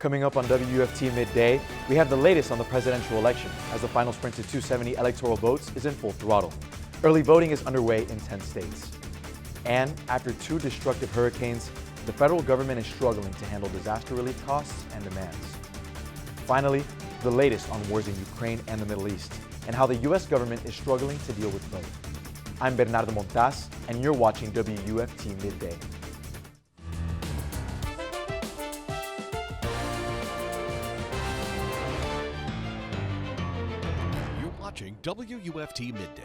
Coming up on WUFT Midday, we have the latest on the presidential election as the final sprint to 270 electoral votes is in full throttle. Early voting is underway in 10 states. And after two destructive hurricanes, the federal government is struggling to handle disaster relief costs and demands. Finally, the latest on wars in Ukraine and the Middle East and how the U.S. government is struggling to deal with both. I'm Bernardo Montas, and you're watching WUFT Midday. Watching WUFT Midday.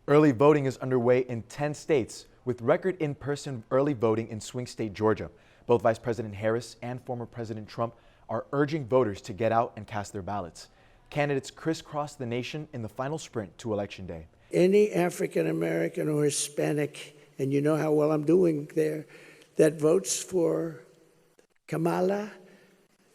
Early voting is underway in 10 states with record in-person early voting in swing state Georgia. Both Vice President Harris and former President Trump are urging voters to get out and cast their ballots. Candidates crisscross the nation in the final sprint to Election Day. Any African American or Hispanic, and you know how well I'm doing there, that votes for Kamala,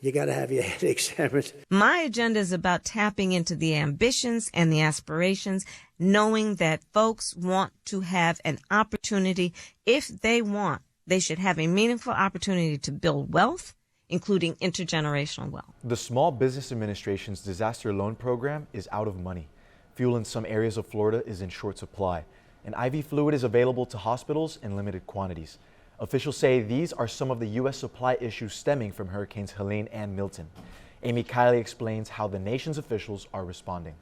you got to have your head examined. My agenda is about tapping into the ambitions and the aspirations, knowing that folks want to have an opportunity. If they want, they should have a meaningful opportunity to build wealth, including intergenerational wealth. The Small Business Administration's disaster loan program is out of money. Fuel in some areas of Florida is in short supply, and IV fluid is available to hospitals in limited quantities. Officials say these are some of the U.S. supply issues stemming from Hurricanes Helene and Milton. Amy Kiley explains how the nation's officials are responding.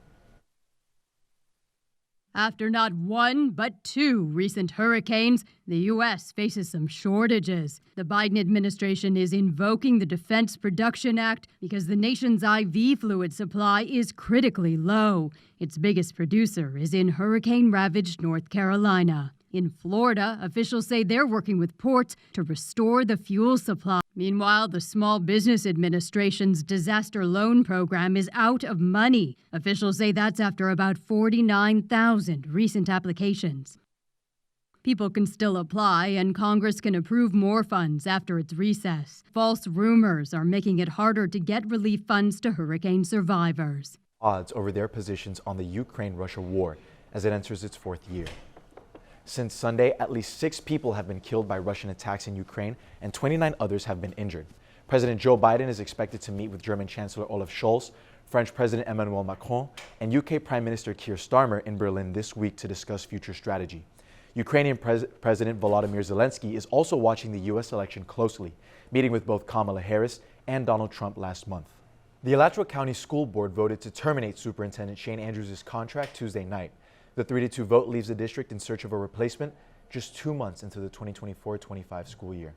After not one, but two recent hurricanes, the U.S. faces some shortages. The Biden administration is invoking the Defense Production Act because the nation's IV fluid supply is critically low. Its biggest producer is in hurricane-ravaged North Carolina. In Florida, officials say they're working with ports to restore the fuel supply. Meanwhile, the Small Business Administration's disaster loan program is out of money. Officials say that's after about 49,000 recent applications. People can still apply, and Congress can approve more funds after its recess. False rumors are making it harder to get relief funds to hurricane survivors. Odds over their positions on the Ukraine-Russia war as it enters its fourth year. Since Sunday, at least 6 people have been killed by Russian attacks in Ukraine and 29 others have been injured. President Joe Biden is expected to meet with German Chancellor Olaf Scholz, French President Emmanuel Macron, and UK Prime Minister Keir Starmer in Berlin this week to discuss future strategy. Ukrainian President Volodymyr Zelensky is also watching the U.S. election closely, meeting with both Kamala Harris and Donald Trump last month. The Alachua County School Board voted to terminate Superintendent Shane Andrews' contract Tuesday night. The 3-2 vote leaves the district in search of a replacement just 2 months into the 2024-25 school year.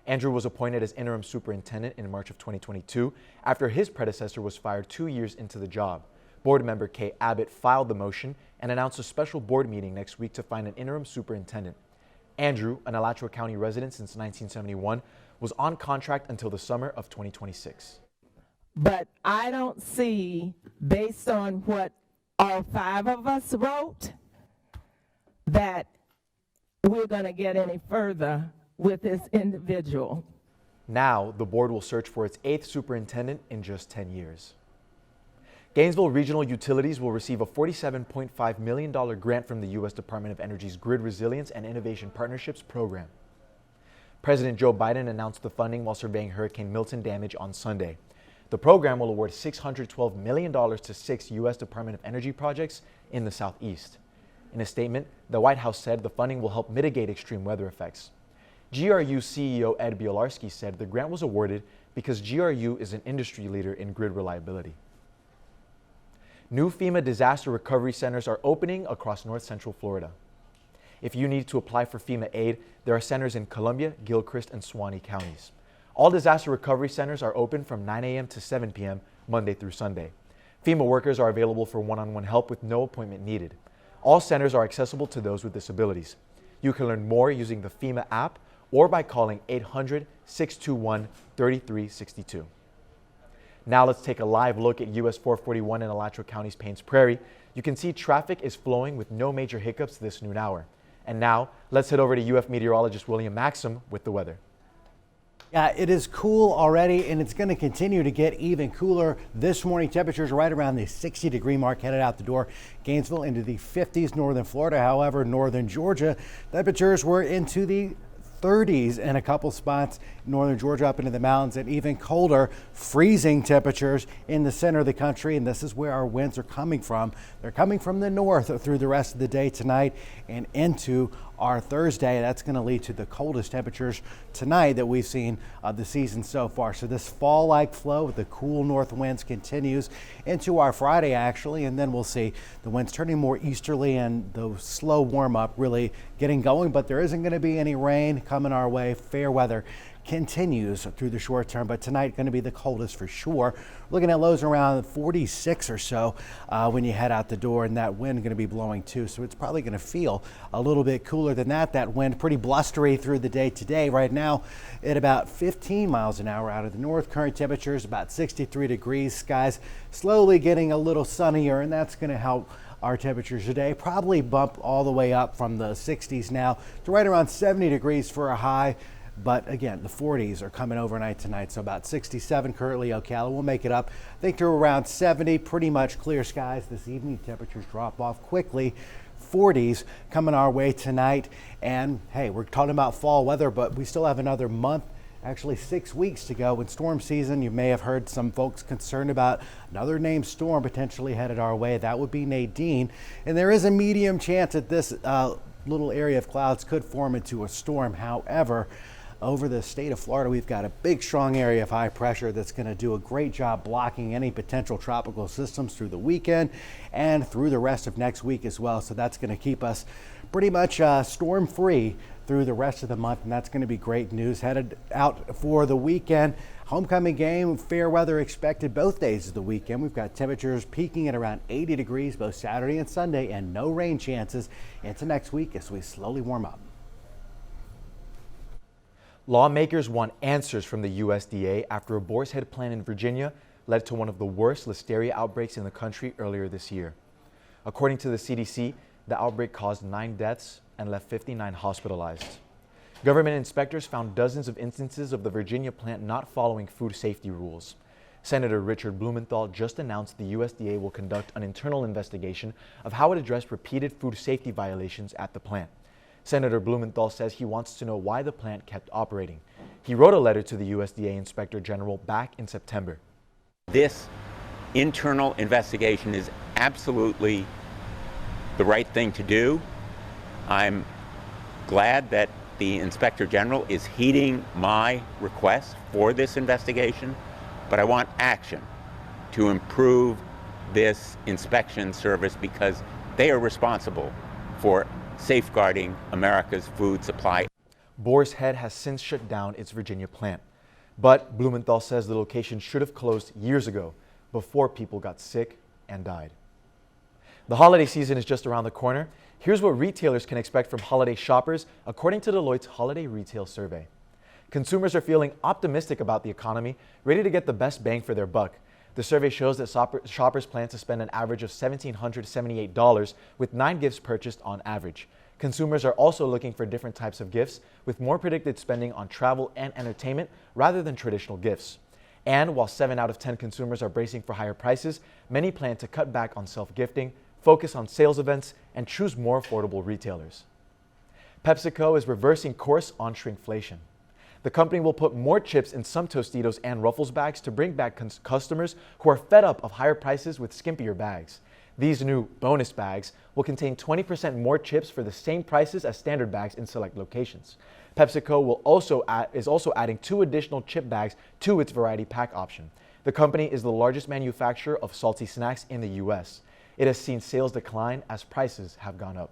Andrew was appointed as interim superintendent in March of 2022 after his predecessor was fired 2 years into the job. Board member Kay Abbott filed the motion and announced a special board meeting next week to find an interim superintendent. Andrew, an Alachua County resident since 1971, was on contract until the summer of 2026. But I don't see, based on what all 5 of us wrote, that we're going to get any further with this individual. Now, the board will search for its 8th superintendent in just 10 years. Gainesville Regional Utilities will receive a $47.5 million grant from the U.S. Department of Energy's Grid Resilience and Innovation Partnerships program. President Joe Biden announced the funding while surveying Hurricane Milton damage on Sunday. The program will award $612 million to 6 U.S. Department of Energy projects in the Southeast. In a statement, the White House said the funding will help mitigate extreme weather effects. GRU CEO Ed Bielarski said the grant was awarded because GRU is an industry leader in grid reliability. New FEMA disaster recovery centers are opening across North Central Florida. If you need to apply for FEMA aid, there are centers in Columbia, Gilchrist, and Suwannee counties. All disaster recovery centers are open from 9 a.m. to 7 p.m. Monday through Sunday. FEMA workers are available for one-on-one help with no appointment needed. All centers are accessible to those with disabilities. You can learn more using the FEMA app or by calling 800-621-3362. Now let's take a live look at US 441 in Alachua County's Paynes Prairie. You can see traffic is flowing with no major hiccups this noon hour. And now let's head over to UF meteorologist William Maxham with the weather. Yeah, it is cool already, and it's going to continue to get even cooler. This morning, temperatures are right around the 60-degree mark, headed out the door. Gainesville into the 50s, northern Florida. However, northern Georgia, temperatures were into the 30s in a couple spots, northern Georgia up into the mountains, and even colder, freezing temperatures in the center of the country. And this is where our winds are coming from. They're coming from the north through the rest of the day tonight and into our Thursday. That's going to lead to the coldest temperatures tonight that we've seen of the season so far. So this fall-like flow with the cool north winds continues into our Friday, actually, and then we'll see the winds turning more easterly and the slow warm-up really getting going. But there isn't going to be any rain coming our way. Fair weather continues through the short term, but tonight going to be the coldest for sure. Looking at lows around 46 or so when you head out the door, and that wind going to be blowing too, so it's probably going to feel a little bit cooler than that. That wind pretty blustery through the day today. Right now at about 15 miles an hour out of the north. Current temperatures about 63 degrees. Skies slowly getting a little sunnier, and that's going to help our temperatures today. Probably bump all the way up from the 60s now to right around 70 degrees for a high. But again, the 40s are coming overnight tonight, so about 67 currently. Ocala will make it up, I think, to around 70. Pretty much clear skies this evening. Temperatures drop off quickly. 40s coming our way tonight. And hey, we're talking about fall weather, but we still have another month, actually 6 weeks to go in storm season. You may have heard some folks concerned about another named storm potentially headed our way. That would be Nadine. And there is a medium chance that this little area of clouds could form into a storm. However, over the state of Florida, we've got a big, strong area of high pressure that's going to do a great job blocking any potential tropical systems through the weekend and through the rest of next week as well. So that's going to keep us pretty much storm-free through the rest of the month, and that's going to be great news. Headed out for the weekend. Homecoming game, fair weather expected both days of the weekend. We've got temperatures peaking at around 80 degrees both Saturday and Sunday, and no rain chances into next week as we slowly warm up. Lawmakers want answers from the USDA after a boar's head plant in Virginia led to one of the worst listeria outbreaks in the country earlier this year. According to the CDC, the outbreak caused 9 deaths and left 59 hospitalized. Government inspectors found dozens of instances of the Virginia plant not following food safety rules. Senator Richard Blumenthal just announced the USDA will conduct an internal investigation of how it addressed repeated food safety violations at the plant. Senator Blumenthal says he wants to know why the plant kept operating. He wrote a letter to the USDA Inspector General back in September. This internal investigation is absolutely the right thing to do. I'm glad that the Inspector General is heeding my request for this investigation, but I want action to improve this inspection service because they are responsible for safeguarding America's food supply. Boar's Head has since shut down its Virginia plant, but Blumenthal says the location should have closed years ago before people got sick and died. The holiday season is just around the corner. Here's what retailers can expect from holiday shoppers, according to Deloitte's Holiday Retail Survey. Consumers are feeling optimistic about the economy, ready to get the best bang for their buck. The survey shows that shoppers plan to spend an average of $1,778 with 9 gifts purchased on average. Consumers are also looking for different types of gifts, with more predicted spending on travel and entertainment rather than traditional gifts. And while 7 out of 10 consumers are bracing for higher prices, many plan to cut back on self-gifting, focus on sales events, and choose more affordable retailers. PepsiCo is reversing course on shrinkflation. The company will put more chips in some Tostitos and Ruffles bags to bring back customers who are fed up of higher prices with skimpier bags. These new bonus bags will contain 20% more chips for the same prices as standard bags in select locations. PepsiCo is also adding 2 additional chip bags to its variety pack option. The company is the largest manufacturer of salty snacks in the U.S. It has seen sales decline as prices have gone up.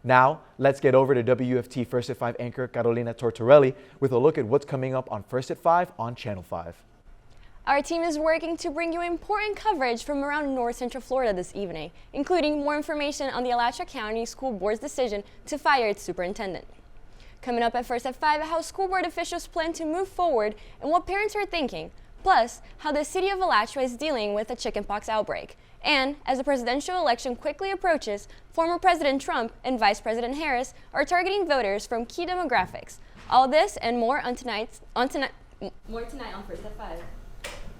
Now, let's get over to WFT First at 5 anchor Carolina Tortorelli with a look at what's coming up on First at 5 on Channel 5. Our team is working to bring you important coverage from around North Central Florida this evening, including more information on the Alachua County School Board's decision to fire its superintendent. Coming up at First at 5, how school board officials plan to move forward and what parents are thinking, plus how the city of Alachua is dealing with a chickenpox outbreak. And as the presidential election quickly approaches, former President Trump and Vice President Harris are targeting voters from key demographics. All this and more tonight on First at 5.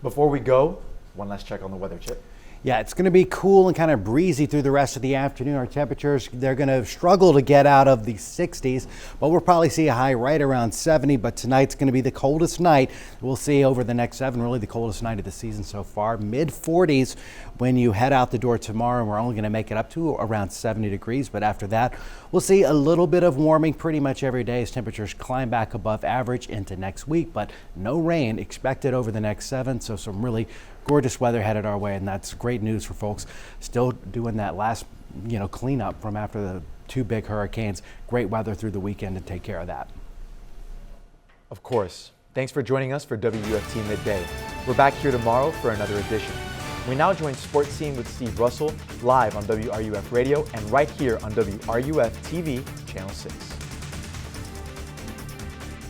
Before we go, one last check on the weather, Chip. Yeah, it's going to be cool and kind of breezy through the rest of the afternoon. Our temperatures, they're going to struggle to get out of the 60s, but we'll probably see a high right around 70. But tonight's going to be the coldest night we'll see over the next 7, really the coldest night of the season so far. Mid 40s when you head out the door tomorrow. We're only going to make it up to around 70 degrees, but after that, we'll see a little bit of warming pretty much every day as temperatures climb back above average into next week, but no rain expected over the next 7. So some really gorgeous weather headed our way, and that's great news for folks still doing that last, cleanup from after the 2 big hurricanes. Great weather through the weekend to take care of that. Of course. Thanks for joining us for WUFT Midday. We're back here tomorrow for another edition. We now join Sports Scene with Steve Russell live on WRUF Radio and right here on WRUF-TV, Channel 6.